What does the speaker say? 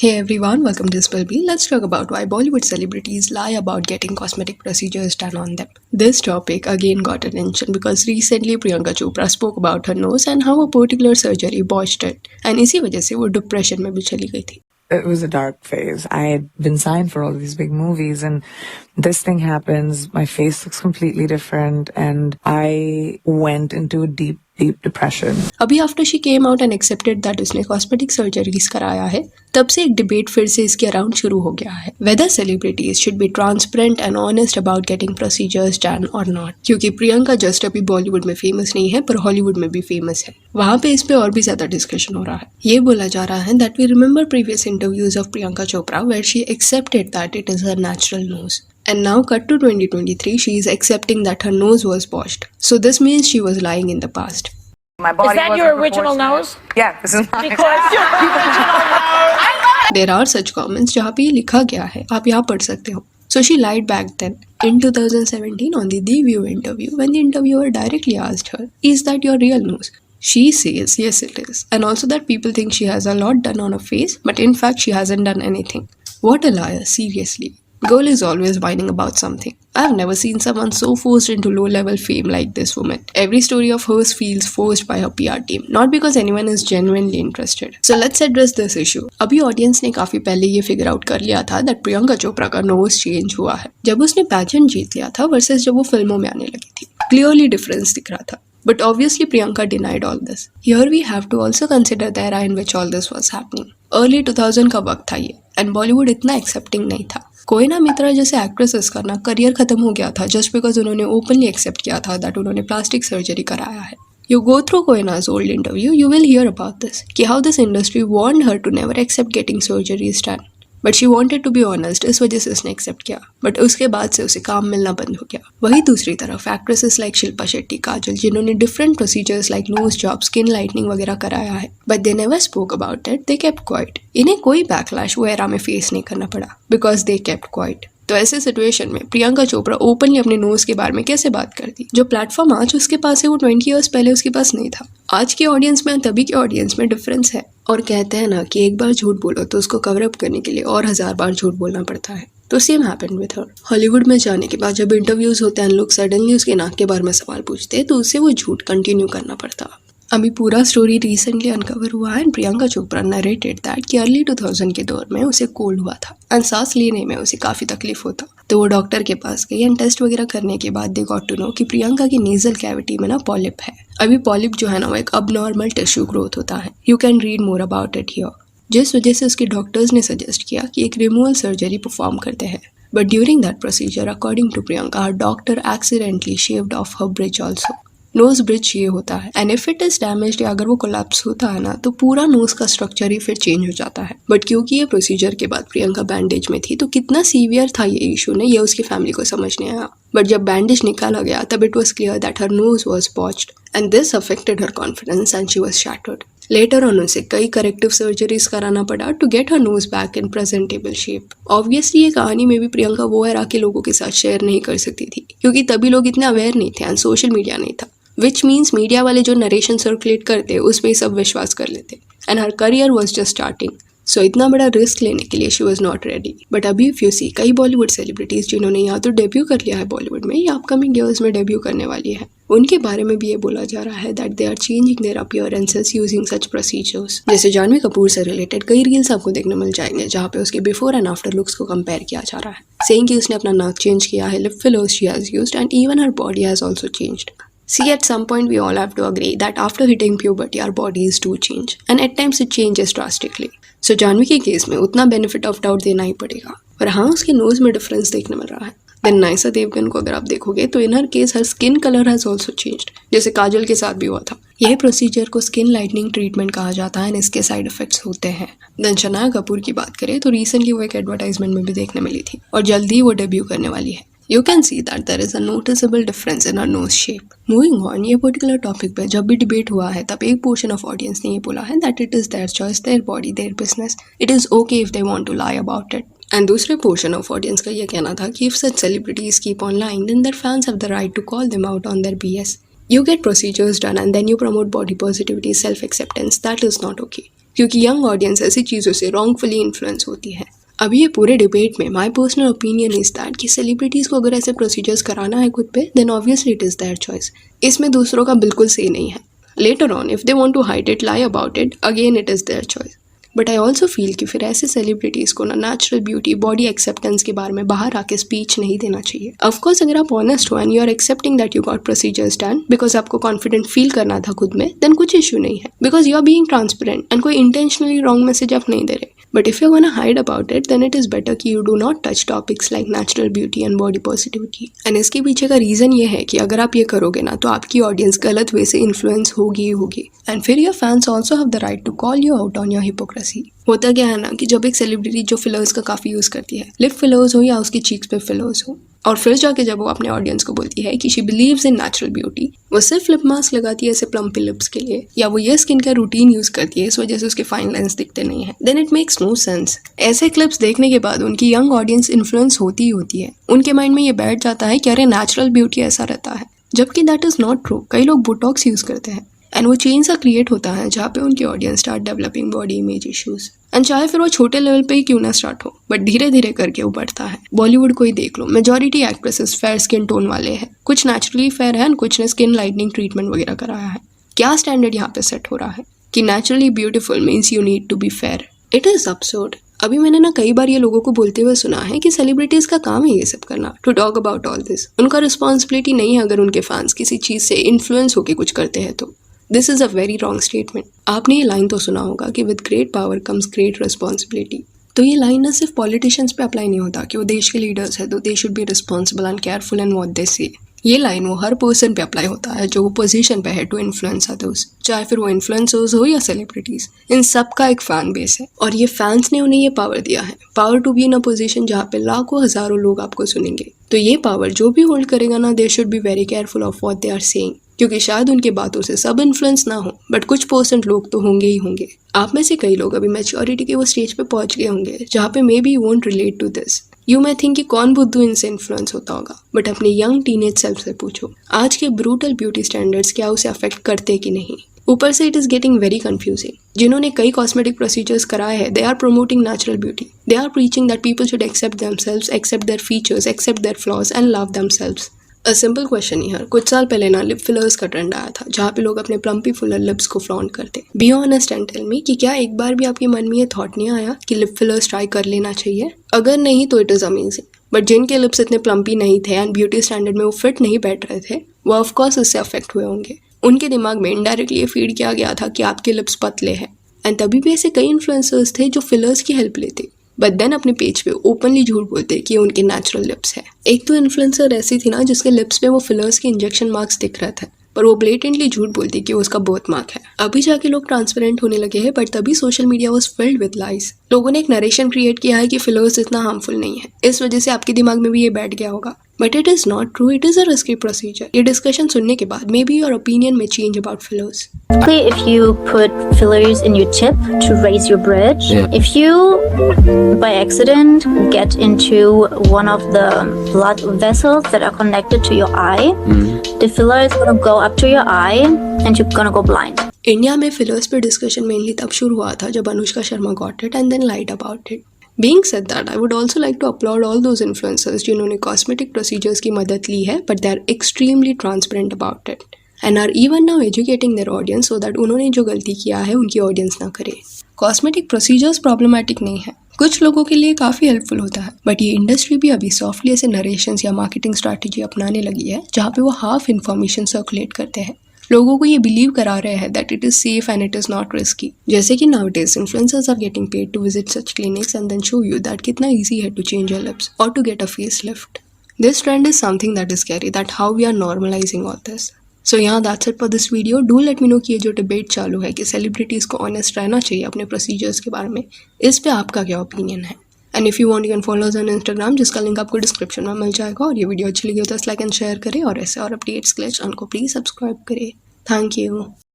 Hey everyone, welcome to Spillbee. Let's talk about why Bollywood celebrities lie about getting cosmetic procedures done on them. This topic again got attention because recently Priyanka Chopra spoke about her nose and how a particular surgery botched it. And इसी वजह से वो depression में भी चली गई थी. It was a dark phase. I had been signed for all these big movies and this thing happens, my face looks completely different and I went into a deep depression. अभी after she came out and accepted that उसने cosmetic surgeries कराया है, तब से एक debate फिर से इसके around शुरू हो गया है. Whether celebrities should be transparent and honest about getting procedures done or not. क्योंकि प्रियंका जस्ट अभी बॉलीवुड में फेमस नहीं है पर हॉलीवुड में भी फेमस है. वहाँ पे इस पे और भी ज्यादा डिस्कशन हो रहा है. ये बोला जा रहा है that we remember previous interviews of Priyanka Chopra where she accepted that it is her natural nose. And now cut to 2023, she is accepting that her nose was botched. So this means she was lying in the past. My body is that your original nose? Yeah, this is mine. Because your original nose. There are such comments जहाँ पे ये लिखा गया है, आप यहाँ पढ़ सकते हो. So she lied back then. In 2017 on the View interview, when the interviewer directly asked her, "Is that your real nose?" She says, yes it is. And also that people think she has a lot done on her face, but in fact she hasn't done anything. What a liar, seriously. Girl is always whining about something. I've never seen someone so forced into low-level fame like this woman. Every story of hers feels forced by her PR team, not because anyone is genuinely interested. So let's address this issue. अभी audience ने काफी पहले ये figure out कर लिया था that Priyanka Chopra का knows change हुआ है जब उसने पैजेंट जीत लिया था वर्सेस जब वो फिल्मों में आने लगी थी. क्लियरली डिफरेंस दिख रहा था. But obviously Priyanka denied all this. Here we have to also consider the era in which all this was happening. Early 2000 का वक्त था ये and Bollywood इतना accepting नहीं था. कोयना मित्रा जैसे एक्ट्रेसेस का ना करियर खत्म हो गया था जस्ट बिकॉज उन्होंने ओपनली एक्सेप्ट किया था दैट उन्होंने प्लास्टिक सर्जरी कराया है. You go through Koina's old interview, you will hear about this, कि how this industry warned her to never accept getting surgeries done. But she wanted to be honest, इस वजह से उसने accept किया. But उसके बाद से उसे काम मिलना बंद हो गया. वही दूसरी तरफ एक्ट्रेसेस लाइक शिल्पा शेट्टी, काजल जिन्होंने different procedures like nose job, skin lightening वगैरह कराया है but they never spoke about it, they kept quite. इन्हें कोई बैकलैश वो एरा में फेस नहीं करना पड़ा बिकॉज दे केप्ट क्वाइट. तो ऐसे सिचुएशन में प्रियंका चोपड़ा ओपनली अपने नोज के बारे में कैसे बात करती? जो प्लेटफॉर्म आज उसके पास है वो 20 ईयर्स पहले उसके पास नहीं था. आज के ऑडियंस में तभी के ऑडियंस में डिफरेंस है. और कहते हैं ना कि एक बार झूठ बोलो तो उसको कवर अप करने के लिए और 1000 बार झूठ बोलना पड़ता है. तो same happened with her. Hollywood में जाने के बाद जब इंटरव्यूज होते हैं लोग सडनली उसके नाक के बारे में सवाल पूछते हैं तो उससे वो झूठ कंटिन्यू करना पड़ता. अभी पूरा स्टोरी रिसेंटली अनकवर हुआ है and Priyanka Chopra narrated that कि अर्ली 2000 के दौर में उसे कोल्ड हुआ था एंड सांस लेने में उसे काफ़ी तकलीफ होता. तो वो डॉक्टर के पास गई एंड टेस्ट वगैरह करने के बाद दे गॉट टू नो कि प्रियंका की नेजल कैविटी में ना पॉलिप है. अभी पॉलिप जो है ना वो एक अबनॉर्मल टिश्यू ग्रोथ होता है. You can read more about it here. जिस वजह से उसके डॉक्टर्स ने सजेस्ट किया कि एक रिमूवल सर्जरी परफॉर्म करते हैं. But during that procedure according to Priyanka her doctor accidentally shaved off her bridge also. Nose bridge ये होता है and if it is damaged या अगर वो कोलैप्स होता है ना तो पूरा नोज का स्ट्रक्चर ही फिर चेंज हो जाता है. बट क्योंकि ये प्रोसीजर के बाद प्रियंका बैंडेज में थी तो कितना सीवियर था ये इशू ने ये उसकी फैमिली को समझ नहीं आया. बट जब बैंडेज निकाला गया तब it was clear that her nose was botched and this affected her confidence and she was shattered. Later on उसे कई करेक्टिव सर्जरीज कराना पड़ा to get her nose back in presentable shape. Obviously ये कहानी में भी प्रियंका वो एरा के लोगों के साथ शेयर नहीं कर सकती थी क्योंकि तभी लोग इतने अवेयर नहीं थे एंड सोशल मीडिया नहीं था. विच मीन्स मीडिया वाले जो नरेशन सर्कुलेट करते उस पर सब विश्वास कर लेते and her career was just starting. So इतना बड़ा रिस्क लेने के लिए she was not ready. But अभी इफ यू सी कई बॉलीवुड सेलिब्रिटीज जिन्होंने या तो डेब्यू कर लिया है बॉलीवुड में या अपकमिंग ईयर्स में डेब्यू करने वाली है उनके बारे में भी ये बोला जा रहा है that they are changing their appearances using such procedures. जैसे जानवी कपूर से रिलेटेड कई रील्स आपको देखने मिल जाएंगे जहाँ पे उसके बिफोर एंड आफ्टर लुक्स को कंपेयर किया जा रहा है सेइंग कि उसने अपना नाक चेंज किया है, lip fillers she has used and even her body has also changed. See, at some point we all have to agree that after hitting puberty our bodies do change and at times it changes drastically. So Janhvi के case में उतना benefit of doubt देना ही पड़ेगा. और हाँ उसके knows में difference देखने मिल रहा है. देन नाइसा देवगन को अगर आप देखोगे तो in her case her skin colour has also changed जैसे काजल के साथ भी हुआ था. यह प्रोसीजर को स्किन लाइटनिंग ट्रीटमेंट कहा जाता है एंड इसके साइड इफेक्ट्स होते हैं. देन शनाया कपूर की बात करें तो रिसेंटली वो एक एडवर्टाइजमेंट में भी देखने मिली थी और जल्दी वो डेब्यू करने वाली है. You can see that there is a noticeable difference in her nose shape. Moving on, ये पर्टिकुलर टॉपिक पे जब भी डिबेट हुआ है तब एक पोर्शन ऑफ ऑडियंस ने ये बोला है that it is their choice, their body, their business. It is okay if they want to lie about it. And दूसरे पोर्शन ऑफ ऑडियंस का ये कहना था कि if such celebrities keep on lying, then their fans have the right to call them out on their BS. You get procedures done and then you promote body positivity, self-acceptance. That is not okay. क्योंकि young audience ऐसी चीज़ों से wrongfully influence होती है। अभी ये पूरे debate में my personal opinion is that कि सेलिब्रिटीज़ को अगर ऐसे प्रोसीजर्स कराना है खुद पे then obviously it is their choice. इसमें दूसरों का बिल्कुल सही नहीं है। Later on if they want to hide it, lie about it, again it is their choice. But I also feel कि फिर ऐसे सेलिब्रिटीज़ को ना नेचुरल ब्यूटी, बॉडी एक्सेप्टेंस के बारे में बाहर आके स्पीच नहीं देना चाहिए। ऑफकोर्स अगर आप ऑनेस्ट हो and you are accepting that you got procedures done because आपको कॉन्फिडेंट फील करना था खुद में, देन कुछ इशू नहीं है because you are being transparent and कोई इंटेंशनली रॉन्ग मैसेज आप नहीं दे रहे। But if you're gonna hide about it, then it is better कि you do not touch topics like natural beauty and body positivity. And इसके पीछे का reason ये है कि अगर आप ये करोगे ना तो आपकी ऑडियंस गलत वे से इन्फ्लुएंस होगी ही होगी। एंड फिर your fans also have the right to call you out on your hypocrisy. होता क्या है ना कि जब एक सेलिब्रिटी जो फिलर्स का काफ़ी यूज़ करती है, लिप फिलर्स हो या उसकी चीक्स पे फिलर्स हो, और फिर जाके जब वो अपने ऑडियंस को बोलती है कि she believes in natural beauty, वो सिर्फ लिप मास्क लगाती है ऐसे प्लम्पी लिप्स के लिए, या वो ये स्किन केयर रूटीन यूज़ करती है इस वजह से उसके फाइन लाइंस दिखते नहीं है, then it makes no sense. ऐसे क्लिप्स देखने के बाद उनकी यंग ऑडियंस इन्फ्लुएंस होती ही होती है। उनके माइंड में ये बैठ जाता है कि अरे नेचुरल ब्यूटी ऐसा रहता है, जबकि दैट इज़ नॉट ट्रू। कई लोग बोटॉक्स यूज़ करते हैं एंड वो चेन सा क्रिएट होता है जहाँ पे उनकी audience start developing body image issues. And चाहे फिर वो छोटे लेवल पे ही क्यों ना स्टार्ट हो, बट धीरे धीरे करके वो बढ़ता है। बॉलीवुड को ही देख लो, majority actresses fair skin tone वाले हैं, कुछ नेचुरली फेयर है, कुछ ने स्किन लाइटनिंग ट्रीटमेंट वगैरह कराया है। क्या स्टैंडर्ड यहाँ पे सेट हो रहा है कि naturally beautiful means you need to be fair? It is absurd. अभी मैंने ना कई बार ये लोगों को बोलते हुए सुना है कि सेलिब्रिटीज़ का काम है ये सब करना, to talk about all this. उनका रिस्पॉन्सिबिलिटी नहीं है अगर उनके फैंस किसी चीज़ से इन्फ्लुएंस होकर कुछ करते हैं तो। This is a very wrong statement. आपने ये लाइन तो सुना होगा कि with great power comes great responsibility. तो ये लाइन ना सिर्फ पॉलिटिशियंस पे अप्लाई नहीं होता कि वो देश के लीडर्स हैं तो दे should be responsible and careful in what they से। ये लाइन वो हर पर्सन पे अप्लाई होता है जो वो पोजीशन पे है टू इन्फ्लुएंस अदर्स, चाहे फिर वो इन्फ्लुएंसर्स हो या सेलिब्रिटीज। इन सब का एक फैन बेस है और ये फैंस ने उन्हें ये पावर दिया है, power to be in a position जहाँ पे लाखों हजारों लोग आपको सुनेंगे। तो ये पावर जो भी होल्ड करेगा ना, they should be very careful of what they are saying, क्योंकि शायद उनकी बातों से सब इन्फ्लुएंस ना हो बट कुछ % लोग तो होंगे ही होंगे। आप में से कई लोग अभी मैच्योरिटी के वो स्टेज पे पहुंच गए होंगे जहाँ पे maybe you won't relate to this. You मैं थिंक कि कौन बुद्धू इनसे इन्फ्लुएंस होता होगा, बट अपने यंग टीनेज सेल्फ से पूछो आज के ब्रूटल ब्यूटी स्टैंडर्ड्स क्या उसे अफेक्ट करते कि नहीं। ऊपर से it is getting very confusing. जिन्होंने कई कॉस्मेटिक प्रोसीजर्स कराए हैं, they are promoting natural beauty, they are preaching that people should accept themselves, accept their features, accept their flaws and love themselves. A simple question here, कुछ साल पहले ना lip fillers का trend आया था जहाँ पे लोग अपने प्लम्पी फुलर लिप्स को फ्लॉन्ट करते। Be honest and tell me कि क्या एक बार भी आपके मन में ये थॉट नहीं आया कि लिप फिलर्स ट्राई कर लेना चाहिए? अगर नहीं तो इट इज़ अमेजिंग, बट जिनके लिप्स इतने प्लम्पी नहीं थे एंड ब्यूटी स्टैंडर्ड में वो फिट नहीं बैठ रहे थे, वो ऑफकोर्स इससे अफेक्ट हुए होंगे। उनके दिमाग में इनडायरेक्टली ये फीड किया गया था कि आपके लिप्स पतले हैं। एंड तभी भी ऐसे कई इन्फ्लुएंसर्स थे जो फिलर्स की हेल्प लेते बट देन अपने पेज पे ओपनली झूठ बोलते कि उनके नेचुरल लिप्स है। एक तो इन्फ्लुएंसर ऐसी थी ना जिसके लिप्स पे वो फिलर्स के इंजेक्शन मार्क्स दिख रहे थे, पर वो ब्लेटेंटली झूठ बोलती कि वो उसका बर्थ मार्क है। अभी जाके लोग ट्रांसपेरेंट होने लगे हैं, बट तभी social media was filled with lies. लोगों ने एक नरेशन क्रिएट किया है कि फिलर्स इतना हार्मफुल नहीं है, इस वजह से आपके दिमाग में भी ये बैठ गया होगा, but it is not true. It is a risky procedure. ये डिस्कशन सुनने के बाद मे बी योर ओपिनियन में change about fillers. If you put fillers in your tip to raise your bridge, if you by accident get into one of the blood vessels that are connected to your eye, the filler is going to go up to your eye and you're going to go blind. India में fillers पे discussion mainly तब शुरू हुआ था जब Anushka Sharma got it and then lied about it. Being said that, I would also like to applaud all those influencers जिन्होंने cosmetic procedures की मदद ली है, but they are extremely transparent about it and are even now educating their audience so that उन्होंने जो गलती किया है उनकी ऑडियंस ना करे। कॉस्मेटिक प्रोसीजर्स प्रॉब्लमेटिक नहीं है, कुछ लोगों के लिए काफ़ी हेल्पफुल होता है, बट ये इंडस्ट्री भी अभी सॉफ्टली ऐसे नरेशंस या मार्केटिंग स्ट्रैटेजी अपनाने लगी है जहाँ पे वो हाफ इन्फॉर्मेशन सर्कुलेट करते हैं, लोगों को ये बिलीव करा रहे हैं that it is safe and it is not risky. जैसे कि nowadays influencers are getting paid to visit such clinics and then show you that कितना ईजी है टू चेंज योर लिप्स और to get a face lift. This trend is something that is scary, that how we are normalising all this. So यहाँ that's it for this video. Do let me know कि ये जो debate चालू है कि celebrities को honest रहना चाहिए अपने प्रोसीजर्स के बारे में, इस पे आपका क्या ओपिनियन है। And if you want you can follow us on Instagram, जिसका लिंक आपको डिस्क्रिप्शन में मिल जाएगा। और ये वीडियो अच्छी लगी हो तो लाइक एंड शेयर करें और ऐसे और अपडेट्स के लिए चैनल को प्लीज़ सब्सक्राइब करें। Thank you.